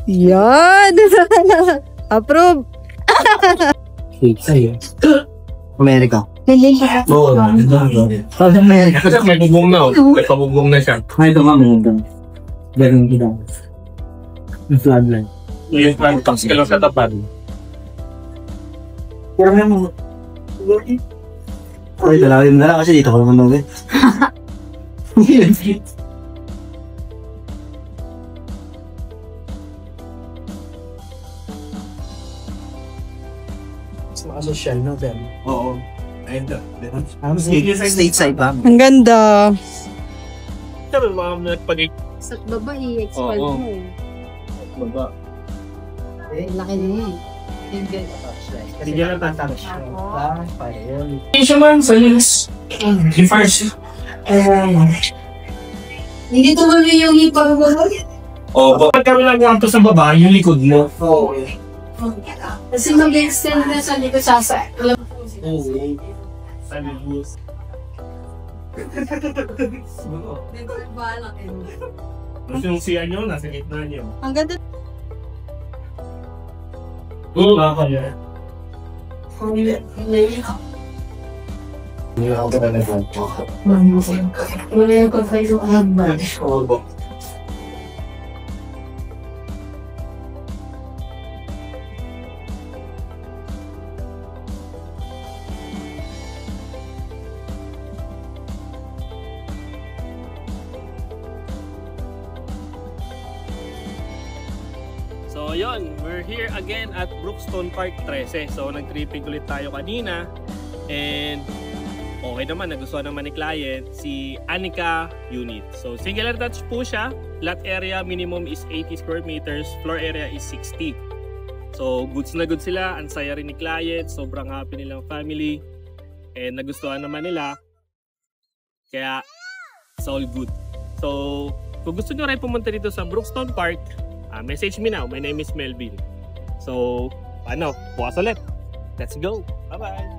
Yan! Approve! Sa'yo. Amerika. Oo, South America. kasi may bubong na, may pabubong na siya. Ay, ito nga mga ganun kita. Yung flatline. Yung pang ka lang sa tapat. Pero may mga... Ay, dalawin na lang kasi dito ko naman nung Makasosyal, no, Ben? Oo. Ayun na. Stateside ba? Ang ganda. Sabi mga nagpag- Sa baba, i-expand Oo. mo eh. Baba. Laki na yan. Hindi niya lang tatapos. Hindi siya man sa news. Yung first. Hindi tuloy yung ipang mo. Oo. Pag kami lang ganito sa baba, yung likod mo. Oo. Kasi mag-extend na sa likod sa alam mo. Sa news. Di ba bahala kayo? Tapos yung siya nyo, nasa gitna nyo. Ang ganda. Oo, kaya. Hindi ako talaga. Wala yung pag-fail ng hagman. Oo. So yun, we're here again at Brookstone Park 13. So nag-tripping ulit tayo kanina. And okay naman, nagustuhan naman ni client si Anika unit. So singular touch po siya. Lot area minimum is 80 square meters. Floor area is 60. So goods na goods sila. Ang saya rin ni client. Sobrang happy nilang family. And nagustuhan naman nila. Kaya it's all good. So kung gusto nyo rin pumunta dito sa Brookstone Park, message me now. My name is Melvin. So, bukas ulit. Let's go. Bye-bye.